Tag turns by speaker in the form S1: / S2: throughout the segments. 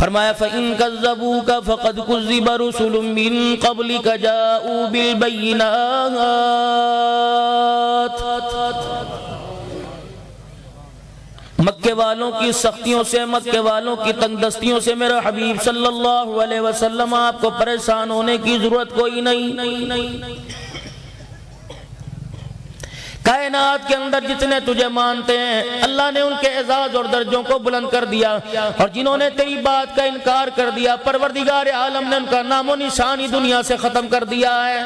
S1: فرمایا فَإِن كَذَّبُوكَ فَقَدْ كُذِّبَ رُسُلٌ مِّن قَبْلِكَ جَاءُوا بِالْبَيِّنَاتِ۔ مکے والوں کی سختیوں سے، مکے والوں کی تنگ دستیوں سے میرا حبیب صلی اللہ علیہ وسلم آپ کو پریشان ہونے کی ضرورت کوئی نہیں۔ کائنات کے اندر جتنے تجھے مانتے ہیں اللہ نے ان کے اعزاز اور درجوں کو بلند کر دیا، اور جنہوں نے تیری بات کا انکار کر دیا پروردگار عالم نے ان کا نام و نشان ہی دنیا سے ختم کر دیا ہے۔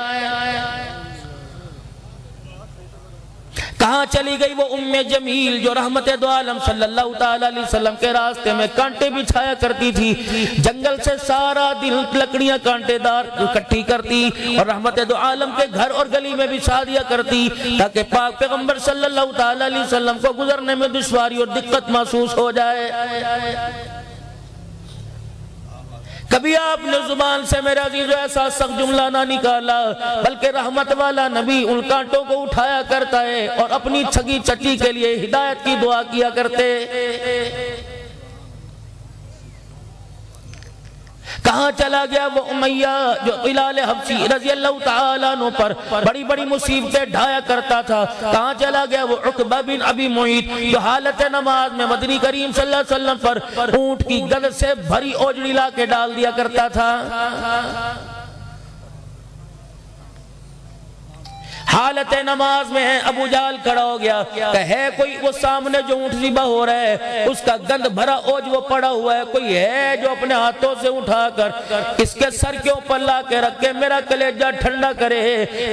S1: کہاں چلی گئی وہ ام جمیل جو رحمت دو عالم صلی اللہ تعالیٰ علیہ وسلم کے راستے میں کانٹے بچھایا کرتی تھی، جنگل سے سارا دن لکڑیاں کانٹے دار اکٹھی کرتی اور رحمت دو عالم کے گھر اور گلی میں بچھا دیا کرتی تاکہ پاک پیغمبر صلی اللہ تعالیٰ علیہ وسلم کو گزرنے میں دشواری اور دقت محسوس ہو جائے۔ کبھی آپ نے زبان سے میرے عزیز ایسا سخت جملہ نہ نکالا، بلکہ رحمت والا نبی ان کانٹوں کو اٹھایا کرتا ہے اور اپنی چھگی چٹی کے لیے ہدایت کی دعا کیا کرتے۔ کہاں چلا گیا وہ امیہ جو بلال حبشی رضی اللہ تعالیٰ عنہ پر بڑی بڑی مصیبتیں ڈھایا کرتا تھا؟ کہاں چلا گیا وہ عقبہ بن ابی معیط جو حالت نماز میں مدنی کریم صلی اللہ علیہ وسلم پر اونٹ کی گند سے بھری اوجڑی لا کے ڈال دیا کرتا تھا؟ حالت نماز میں ہے، ابو جہل کھڑا ہو گیا کہ ہے کوئی وہ سامنے جو اونٹ ذبح ہو رہا ہے اس کا گند بھرا اوج وہ پڑا ہوا ہے، کوئی ہے جو اپنے ہاتھوں سے اٹھا کر اس کے سر کے اوپر لا کے رکھ کے میرا کلیجہ ٹھنڈا کرے،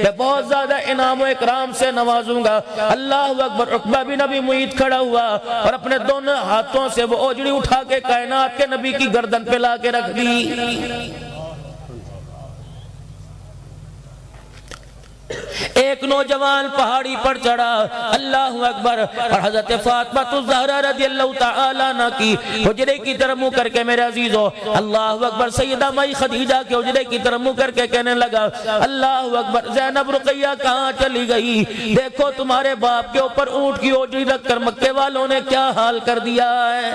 S1: میں بہت زیادہ انعام و اکرام سے نوازوں گا۔ اللہ اکبر۔ عقبہ بن ابی معیط کھڑا ہوا اور اپنے دونوں ہاتھوں سے وہ اوجڑی اٹھا کے کائنات کے نبی کی گردن پہ لا کے رکھ دی۔ ایک نوجوان پہاڑی پر چڑھا، اللہ اکبر، اور حضرت فاطمہ الزہرا رضی اللہ تعالیٰ عنہ کی حجرے کی طرف منہ کر کے میرے عزیزو اللہ اکبر سیدہ مائی خدیجہ کے حجرے کی طرف منہ کر کے کہنے لگا اللہ اکبر زینب رقیہ کہاں چلی گئی؟ دیکھو تمہارے باپ کے اوپر اونٹ کی اوجڑی رکھ کر مکے والوں نے کیا حال کر دیا ہے۔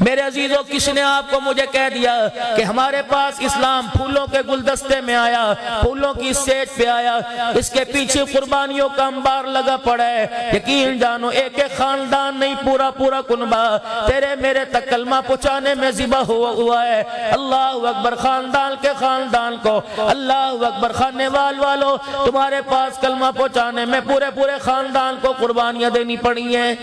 S1: میرے عزیزوں کس نے آپ کو مجھے کہہ دیا کہ ہمارے پاس اسلام پھولوں کے گلدستے میں آیا، پھولوں کی سیج پہ آیا، اس کے پیچھے قربانیوں کا انبار لگا پڑا ہے؟ یقین جانو ایک ایک خاندان نہیں پورا پورا کنبہ تیرے میرے تک کلمہ پہنچانے میں ذبح ہوا ہے۔ اللہ اکبر۔ خاندان کے خاندان کو اللہ اکبر، خانے والوں تمہارے پاس کلمہ پہنچانے میں پورے پورے خاندان کو قربانیاں دینی پڑی ہیں۔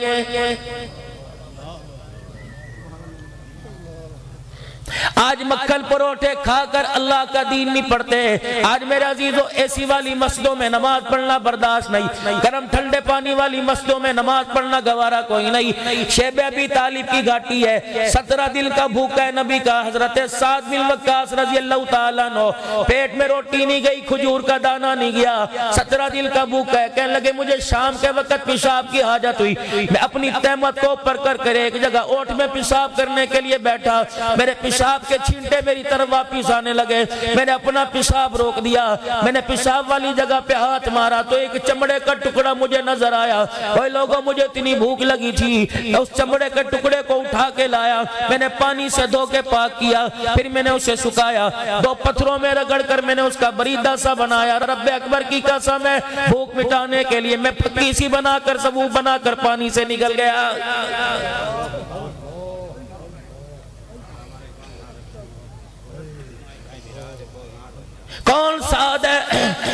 S1: آج مکھن پروٹے کھا کر اللہ کا دین نہیں پڑھتے۔ آج میرے عزیزو ایسی والی مسجدوں میں نماز پڑھنا برداشت نہیں، گرم ٹھنڈے پانی والی مسجدوں میں نماز پڑھنا گوارا کوئی نہیں۔ شیب ابی طالب کی گھاٹی ہے، 17 دن کا بھوکا ہے نبی کا حضرت سعد بن وقاص رضی اللہ تعالیٰ عنہ، پیٹ میں روٹی نہیں گئی، کھجور کا دانہ نہیں گیا، 17 دن کا بھوکا ہے۔ کہنے لگے مجھے شام کے وقت پیشاب کی حاجت ہوئی، میں اپنی تہمت کو اوپر کر ایک جگہ اونٹ میں پیشاب کرنے کے لیے بیٹھا، میرے پیشاب کے چھینٹے میری طرف واپس آنے لگے، میں نے اپنا پیشاب روک دیا، میں نے پیشاب والی جگہ پہ ہاتھ مارا تو ایک چمڑے کا ٹکڑا مجھے نظر آیا۔ اوے لوگوں مجھے اتنی بھوک لگی تھی، اس چمڑے کے ٹکڑے کو اٹھا کے لایا، میں نے پانی سے دھو کے پاک کیا، پھر میں نے اسے سکھایا، 2 پتھروں میں رگڑ کر میں نے اس کا بریدہ سا بنایا۔ رب اکبر کی قسم ہے بھوک مٹانے کے لیے میں پکی سی بنا کر سبو بنا کر پانی سے نکل گیا۔ کون سعد ہے؟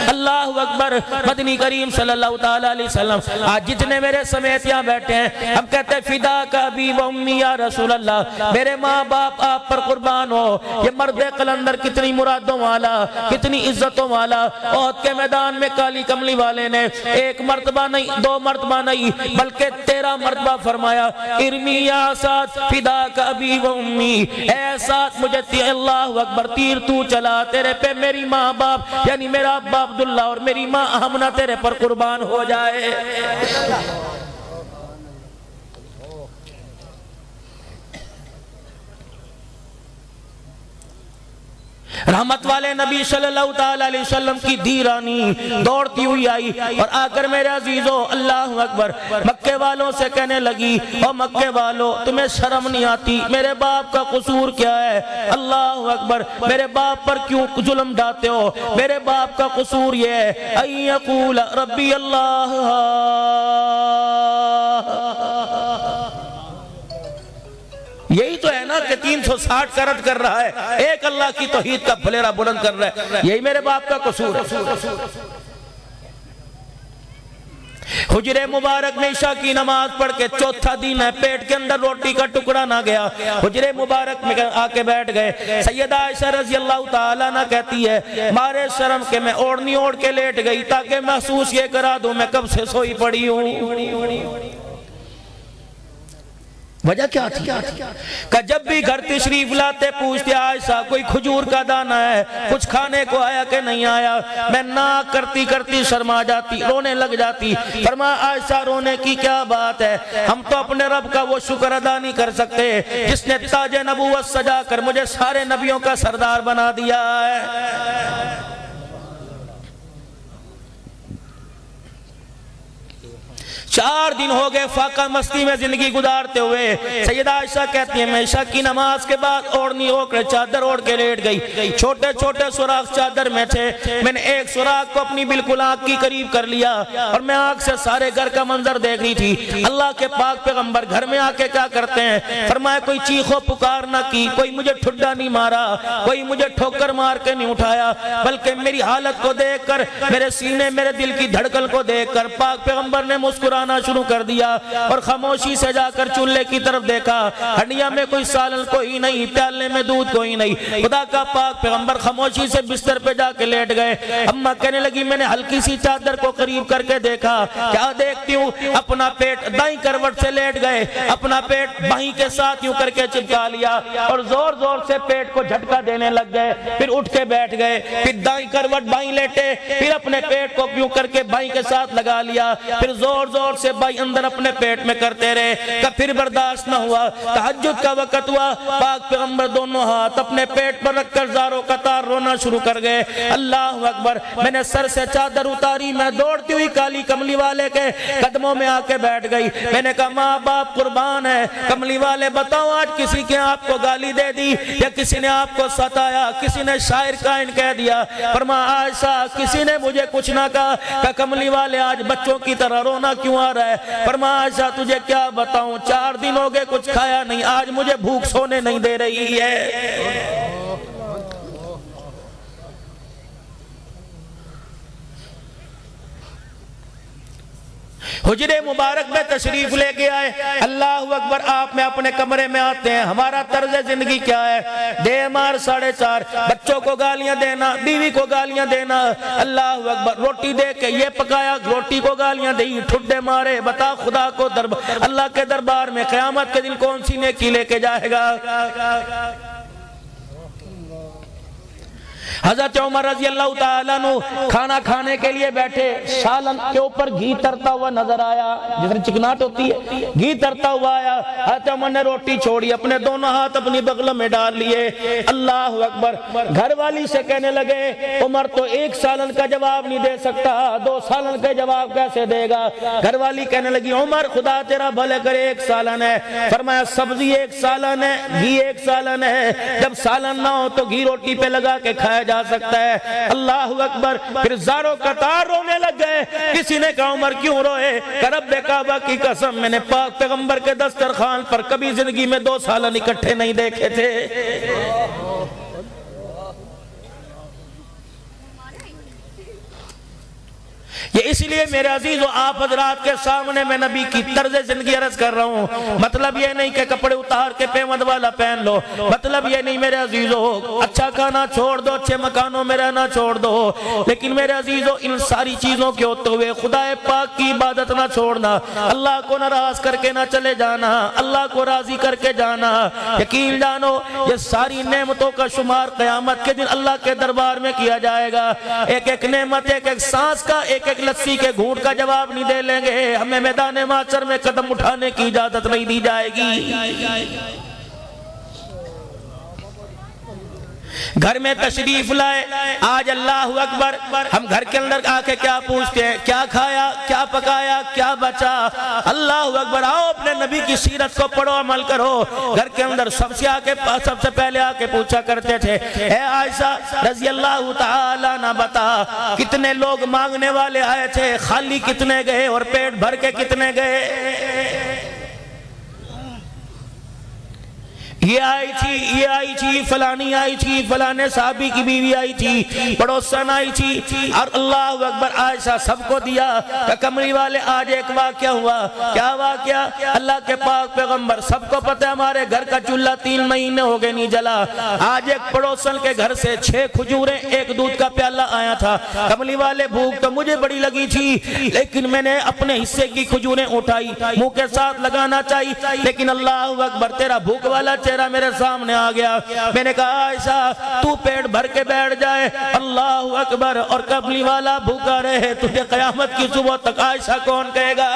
S1: اللہ اکبر۔ مدنی کریم صلی اللہ تعالیٰ علیہ وسلم آج جتنے میرے سمیت یہاں بیٹھے ہیں ہم کہتے ہیں فدا کا ابی و امی یا رسول اللہ، میرے ماں باپ آپ پر قربان ہو۔ یہ مرد قلندر کتنی مرادوں والا، کتنی عزتوں والا، احد کے میدان میں کالی کملی والے نے 1 مرتبہ نہیں 2 مرتبہ نہیں بلکہ 13 مرتبہ فرمایا ارمی یا سعد فدا کا ابی و امی، اے سعد مجھے اللہ اکبر تیر تو چلا، تیرے پہ میری ماں باپ یعنی میرا ابا عبداللہ اور میری ماں آمنہ تیرے پر قربان ہو جائے۔ رحمت والے نبی صلی اللہ تعالی علیہ وسلم کی دی رانی دوڑتی ہوئی آئی اور آ کر میرے عزیزو اللہ اکبر مکے والوں سے کہنے لگی، او مکے والوں تمہیں شرم نہیں آتی؟ میرے باپ کا قصور کیا ہے؟ اللہ اکبر، میرے باپ پر کیوں ظلم ڈھاتے ہو؟ میرے باپ کا قصور یہ ہے ان یقول ربی اللہ، یہی تو ہے نا کہ 360 کا رد کر رہا ہے، ایک اللہ کی توحید کا پھلیرا بلند کر رہا ہے، یہی میرے باپ کا قصور ہے۔ حجرے مبارک میں عشاء کی نماز پڑھ کے چوتھا دن ہے، پیٹ کے اندر روٹی کا ٹکڑا نہ گیا، حجرے مبارک میں آ کے بیٹھ گئے۔ سیدہ عائشہ رضی اللہ تعالیٰ عنہ کہتی ہے مارے شرم کہ میں اوڑھنی اوڑھ کے لیٹ گئی تاکہ محسوس یہ کرا دوں میں کب سے سوئی پڑی ہوں۔ وجہ کیا تھی؟ کہ جب بھی گھر تشریف لاتے پوچھتے عائشہ کوئی کھجور کا دانہ ہے، کچھ کھانے کو آیا کہ نہیں آیا؟ میں ناک کرتی کرتی شرما جاتی، رونے لگ جاتی۔ فرمایا عائشہ رونے کی کیا بات ہے، ہم تو اپنے رب کا وہ شکر ادا نہیں کر سکتے جس نے تاج نبوت سجا کر مجھے سارے نبیوں کا سردار بنا دیا ہے۔ 4 دن ہو گئے فاقہ مستی میں زندگی گزارتے ہوئے۔ سیدہ عائشہ کہتی ہیں میں عشاء کی نماز کے بعد اوڑھنی ہو کر چادر اوڑھ کے لیٹ گئی، چھوٹے چھوٹے سوراخ چادر میں تھے، میں نے ایک سوراخ کو اپنی بالکل آنکھ کی قریب کر لیا اور میں آنکھ سے سارے گھر کا منظر دیکھ رہی تھی۔ اللہ کے پاک پیغمبر گھر میں آ کے کیا کرتے ہیں؟ فرمایا کوئی چیخ و پکار نہ کی، کوئی مجھے ٹھڈا نہیں مارا، کوئی مجھے ٹھوکر مار کے نہیں اٹھایا، بلکہ میری حالت کو دیکھ کر، میرے سینے میرے دل کی دھڑکن کو دیکھ کر پاک پیغمبر نے مسکرانا شروع کر دیا اور خاموشی سے جا کر چولہے کی طرف دیکھا، ہنڈیا میں کوئی سالن کوئی نہیں، پیالے میں دودھ کوئی نہیں۔ خدا کا پاک پیغمبر خاموشی سے بستر پہ جا کے لیٹ گئے۔ اماں کہنے لگی میں نے ہلکی سی چادر کو قریب کر کے دیکھا، کیا دیکھتی ہوں؟ اپنا پیٹ دائیں کروٹ سے لیٹ گئے، اپنا پیٹ بائیں کے ساتھ یوں کر کے چپکا لیا اور زور زور سے پیٹ کو جھٹکا دینے لگ گئے، پھر اٹھ کے بیٹھ گئے، پھر دائیں کروٹ بائیں لیٹے، پھر اپنے پیٹ کو یوں کر کے بائیں کے ساتھ لگا لیا، پھر زور زور سے بھائی اندر اپنے پیٹ میں کرتے رہے، کہ پھر برداشت نہ ہوا، تہجد کا وقت ہوا، پاک پیغمبر دونوں ہاتھ اپنے پیٹ پر رکھ کر زاروں قطار رونا شروع کر گئے۔ اللہ اکبر، میں نے سر سے چادر اتاری، میں دوڑتی ہوئی کالی کملی والے کے قدموں میں آ کے بیٹھ گئی۔ میں نے کہا ماں باپ قربان ہے، کملی والے بتاؤ آج کسی کے آپ کو گالی دے دی یا کسی نے آپ کو ستایا، کسی نے شاعر کائن کہہ دیا؟ فرمایا عائشہ کسی نے مجھے کچھ نہ کہا، کہ کملی والے آج بچوں کی طرح رونا کیوں آ رہا ہے؟ فرمایا عائشہ تجھے کیا بتاؤں، 4 دن ہو گئے کچھ کھایا نہیں، آج مجھے بھوک سونے نہیں دے رہی ہے۔ حجرے مبارک میں تشریف لے کے آئے، اللہ اکبر، آپ میں اپنے کمرے میں آتے ہیں، ہمارا طرز زندگی کیا ہے؟ دے مار 4:30، بچوں کو گالیاں دینا، بیوی کو گالیاں دینا، اللہ اکبر، روٹی دے کے یہ پکایا، روٹی کو گالیاں دی، ٹھڈے مارے، بتا خدا کو اللہ کے دربار میں قیامت کے دن کون سی نیکی لے کے جائے گا؟ حضرت عمر رضی اللہ تعالیٰ عنہ کھانا کھانے کے لیے بیٹھے، سالن کے اوپر گھی ترتا ہوا نظر آیا، جس میں چکناٹ ہوتی ہے، گھی ترتا ہوا آیا۔ حضرت عمر نے روٹی چھوڑی، اپنے دونوں ہاتھ اپنی بغل میں ڈال لیے، اللہ اکبر۔ گھر والی سے کہنے لگے عمر تو 1 سالن کا جواب نہیں دے سکتا، 2 سالن کا جواب کیسے دے گا؟ گھر والی کہنے لگی عمر خدا تیرا بھلے کرے 1 سالن ہے۔ فرمایا سبزی 1 سالن ہے، گھی 1 سالن ہے، جب سالن نہ ہو تو گھی روٹی پہ لگا کے کھایا جا سکتا ہے۔ اللہ اکبر، پھر زاروں قطار رونے لگ گئے۔ کسی نے کہا عمر کیوں روئے؟ کہ رب کعبہ کی قسم میں نے پاک پیغمبر کے دسترخوان پر کبھی زندگی میں 2 سالن اکٹھے نہیں دیکھے تھے۔ یہ اس لیے میرے عزیزو آپ حضرات کے سامنے میں نبی کی طرز زندگی عرض کر رہا ہوں۔ مطلب یہ نہیں کہ کپڑے اتار کے پیمند والا پہن لو، مطلب یہ نہیں میرے عزیزو اچھا کھانا چھوڑ دو، اچھے مکانوں میں رہنا چھوڑ دو، لیکن میرے عزیزو ان ساری چیزوں کے ہوتے ہوئے خدا پاک کی عبادت نہ چھوڑنا، اللہ کو ناراض کر کے نہ چلے جانا، اللہ کو راضی کر کے جانا۔ یقین جانو یہ ساری نعمتوں کا شمار قیامت کے دن اللہ کے دربار میں کیا جائے گا۔ ایک ایک نعمت، ایک ایک سانس کا، ایک ایک لسی کے گھونٹ کا جواب نہیں دے لیں گے، ہمیں میدان محشر میں قدم اٹھانے کی اجازت نہیں دی جائے گی۔ گھر میں تشریف لائے. آج اللہ اکبر ہم گھر کے اندر آ کے کیا پوچھتے ہیں؟ کیا کھایا، کیا پکایا، کیا بچا؟ اللہ اکبر. آؤ اپنے نبی کی سیرت کو پڑھو، عمل کرو. گھر کے اندر سب سے پہلے آ کے پوچھا کرتے تھے، اے عائشہ رضی اللہ تعالیٰ نہ بتا کتنے لوگ مانگنے والے آئے تھے، خالی کتنے گئے اور پیٹ بھر کے کتنے گئے؟ یہ آئی تھی فلانی آئی تھی، فلانے صحابی کی بیوی آئی تھی، پڑوسن آئی تھی، اور اللہ اکبر عائشہ سب کو دیا. کہ کمری والے آج ایک واقعہ ہوا. کیا واقعہ؟ اللہ کے پاک پیغمبر سب کو پتہ ہے ہمارے گھر کا چولہا 3 مہینے ہو گئے نہیں جلا. آج ایک پڑوسن کے گھر سے 6 کھجوریں 1 دودھ کا پیالہ آیا تھا. کمری والے بھوک تو مجھے بڑی لگی تھی، لیکن میں نے اپنے حصے کی کھجوریں اٹھائی، منہ کے ساتھ لگانا چاہیے، لیکن اللہ اکبر تیرا بھوک والا چہرہ میرے سامنے آ گیا. میں نے کہا عائشہ تو پیٹ بھر کے بیٹھ جائے، اللہ اکبر، اور کملی والا بھوکا رہے، تجھے قیامت کی صبح تک عائشہ کون کہے گا؟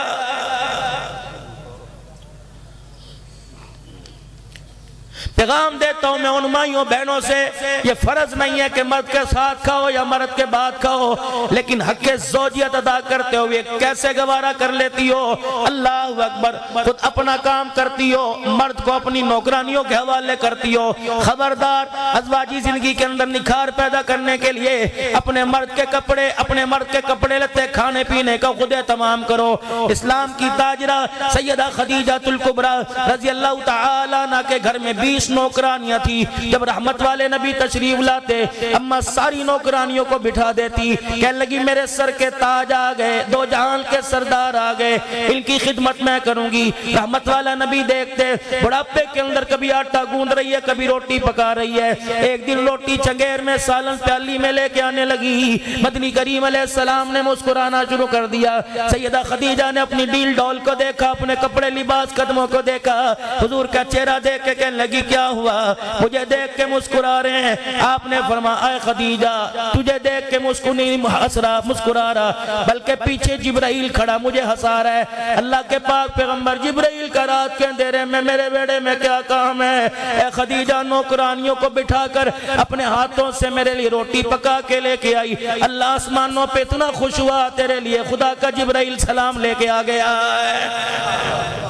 S1: پیغام دیتا ہوں میں ان مائیوں بہنوں سے، یہ فرض نہیں ہے کہ مرد کے ساتھ کھاؤ یا مرد کے بعد کھاؤ، لیکن حق زوجیت ادا کرتے ہوئے کیسے گوارا کر لیتی ہو؟ اللہ اکبر. خود اپنا کام کرتی ہو، مرد کو اپنی نوکرانیوں کے حوالے کرتی ہو. خبردار، ازواجی زندگی کے اندر نکھار پیدا کرنے کے لیے اپنے مرد کے کپڑے لتے کھانے پینے کا خود تمام کرو. اسلام کی تاجرہ سیدہ خدیجہ الکبریٰ رضی اللہ تعالیٰ عنہ کے گھر میں 20 نوکرانیاں تھی. جب رحمت والے نبی تشریف لاتے، اماں ساری نوکرانیوں کو بٹھا دیتی، کہنے لگی میرے سر کے تاج آ گئے، 2 جہان کے سردار آ گئے، ان کی خدمت میں کروں گی. رحمت والا نبی دیکھتے بڑھاپے کے اندر کبھی آٹا گوندھ رہی ہے، کبھی روٹی پکا رہی ہے. ایک دن روٹی چنگیر میں سالن پیالی میں لے کے آنے لگی. مدنی کریم علیہ السلام نے مسکرانا شروع کر دیا. سیدہ خدیجہ نے اپنی ڈیل ڈول کو دیکھا، اپنے کپڑے لباس قدموں کو دیکھا، حضور کا چہرہ دیکھ کے کہنے لگی کیا ہوا؟ مجھے دیکھ کے مسکرا رہے ہیں. آپ نے فرمایا اے خدیجہ تجھے دیکھ کے مسکرا رہا، بلکہ پیچھے جبرائیل کھڑا مجھے ہنسا رہا ہے. اللہ کے پاک پیغمبر جبرائیل کا رات کے اندھیرے میں میرے بیڑے میں کیا کام ہے؟ اے خدیجہ نوکرانیوں کو بٹھا کر اپنے ہاتھوں سے میرے لیے روٹی پکا کے لے کے آئی. اللہ آسمانوں پہ اتنا خوش ہوا تیرے لیے خدا کا جبرائیل سلام لے کے آ گیا ہے.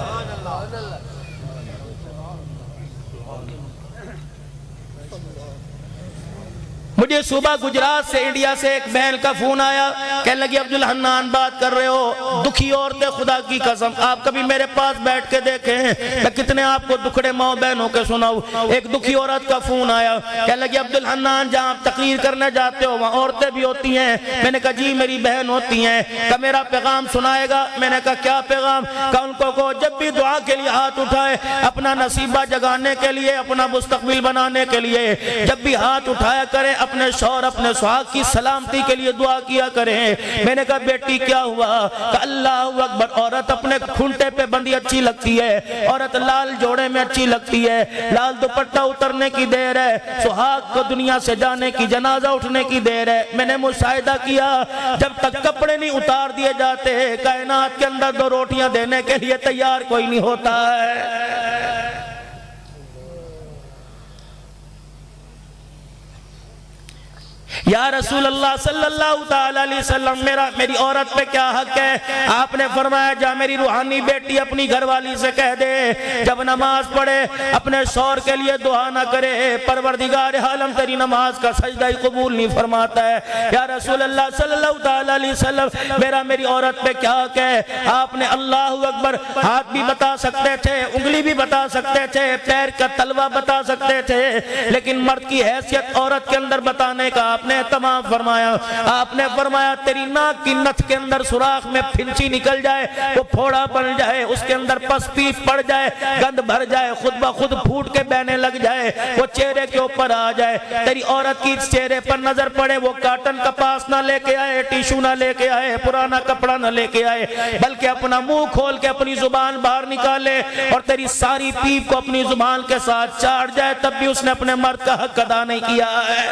S1: مجھے صبح گجرات سے انڈیا سے ایک بہن کا فون آیا، کہنے لگی عبدالحنان بات کر رہے ہو، دکھی عورتیں خدا کی قسم آپ کبھی میرے پاس بیٹھ کے دیکھیں میں کتنے آپ کو دکھڑے ماں بہنوں کے سناؤں. ایک دکھی عورت کا فون آیا، کہنے لگی عبدالحنان جہاں آپ تقریر کرنے جاتے ہو وہاں عورتیں بھی ہوتی ہیں؟ میں نے کہا جی میری بہن ہوتی ہیں. کہ میرا پیغام سنائے گا؟ میں نے کہا کیا پیغام؟ کہ ان کو جب بھی دعا کے لیے ہاتھ اٹھائے، اپنا نصیبہ جگانے کے لیے، اپنا مستقبل بنانے کے لیے جب بھی ہاتھ اٹھایا کرے، اپنے شوہر اپنے سہاگ کی سلامتی کے لیے دعا کیا کریں. میں نے کہا بیٹی کیا ہوا؟ کہ اللہ اکبر، عورت اپنے کھنٹے پہ بندی اچھی لگتی ہے، عورت لال جوڑے میں اچھی لگتی ہے، لال دوپٹہ اترنے کی دیر ہے، سہاگ کو دنیا سے جانے کی، جنازہ اٹھنے کی دیر ہے. میں نے مشاہدہ کیا جب تک کپڑے نہیں اتار دیے جاتے کائنات کے اندر 2 روٹیاں دینے کے لیے تیار کوئی نہیں ہوتا ہے. یا رسول اللہ صلی اللہ تعالیٰ علیہ وسلم میری عورت پہ کیا حق ہے؟ آپ نے فرمایا جا میری روحانی بیٹی اپنی گھر والی سے کہہ دے جب نماز پڑھے اپنے شوہر کے لیے دعا نہ کرے، پروردگار عالم تیری نماز کا سجدہ قبول نہیں فرماتا ہے. یا رسول اللہ صلی اللہ تعالیٰ علیہ وسلم میری عورت پہ کیا حق ہے؟ آپ نے اللہ اکبر ہاتھ بھی بتا سکتے تھے، انگلی بھی بتا سکتے تھے، پیر کا تلوہ بتا سکتے تھے، لیکن مرد کی حیثیت عورت کے اندر بتانے کا آپ نے تمام فرمایا. آپ نے فرمایا تیری ناک کی نتھ کے اندر سوراخ میں پھنچی نکل جائے، وہ پھوڑا بن جائے، اس کے اندر پس پیپ پڑ جائے، گند بھر جائے، خود بخود پھوٹ کے بہنے لگ جائے، وہ چہرے کے اوپر آ جائے، تیری عورت کی چہرے پر نظر پڑے، وہ کاٹن کپاس نہ لے کے آئے، ٹیشو نہ لے کے آئے، پرانا کپڑا نہ لے کے آئے، بلکہ اپنا منہ کھول کے اپنی زبان باہر نکالے اور تیری ساری پیپ کو اپنی زبان کے ساتھ چاٹ جائے، تب بھی اس نے اپنے مرد کا حق ادا نہیں کیا ہے.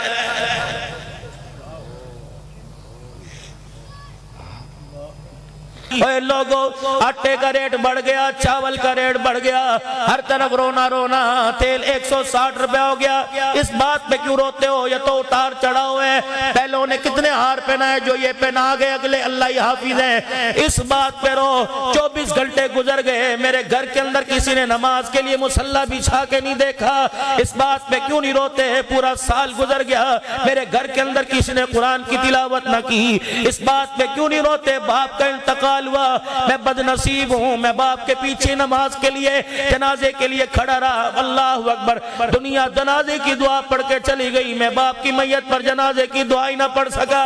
S1: اے لوگوں آٹے کا ریٹ بڑھ گیا، چاول کا ریٹ بڑھ گیا، ہر طرف رونا رونا، تیل 160 روپے ہو گیا، اس بات پہ کیوں روتے ہو؟ یہ تو اتار چڑھا ہوا ہے، پہلوں نے کتنے ہار پہنا ہے جو یہ پہنا گئے، اگلے اللہ ہی حافظ ہے، اس بات پہ رو۔ 24 گھنٹے گزر گئے، میرے گھر کے اندر کسی نے نماز کے لیے مصلی بچھا کے نہیں دیکھا، اس بات پہ کیوں نہیں روتے؟ پورا سال گزر گیا، میرے گھر کے اندر کسی نے قرآن کی تلاوت نہ کی، اس بات پہ کیوں نہیں روتے؟ باپ کا انتقال ہوا، میں بد نصیب ہوں، میں باپ کے پیچھے نماز کے لیے جنازے کے لیے کھڑا رہا، اللہ اکبر، دنیا جنازے کی دعا پڑھ کے چلی گئی، میں باپ کی میت پر جنازے کی دعا ہی نہ پڑھ سکا۔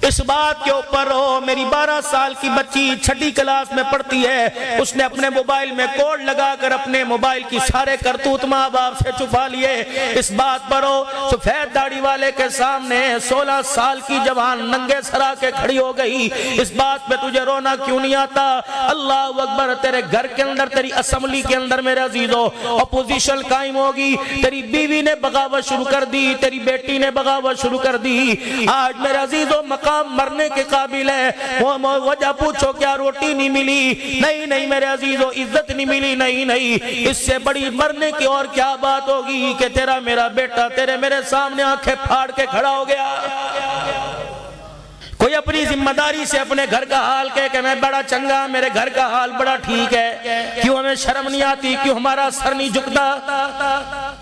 S1: اس بات کے اوپر ہو، میری 12 سال کی بچی 6ٹھی کلاس میں پڑھتی ہے، اس نے اپنے موبائل میں کوڈ لگا کر اپنے موبائل کی سارے کرتوت ماں باپ سے چھپا لیے، اس بات پر ہو، سفید داڑھی والے کے سامنے 16 سال کی جوان ننگے سرا کے کھڑی ہو گئی، اس بات پہ تجھے رونا کیوں نہیں آتا؟ اللہ اکبر، تیرے گھر کے اندر، تیری اسمبلی کے اندر میرے عزیزو اپوزیشن قائم ہوگی، تیری بیوی نے بغاوت شروع کر دی، تیری بیٹی نے بغاوت شروع کر دی، آج میرے عزیزو مقام مرنے کے قابل ہے، وجہ پوچھو کیا روٹی نہیں ملی؟ نہیں میرے عزیزو، عزت نہیں ملی، نہیں، اس سے بڑی مرنے کی اور کیا بات ہوگی کہ تیرا میرا بیٹا تیرے میرے سامنے آنکھیں پھاڑ کے کھڑا ہو گیا۔ کوئی اپنی ذمہ داری سے اپنے گھر کا حال کہے کہ میں بڑا چنگا، میرے گھر کا حال بڑا ٹھیک ہے، کیوں ہمیں شرم نہیں آتی؟ کیوں ہمارا سر نہیں جھکتا؟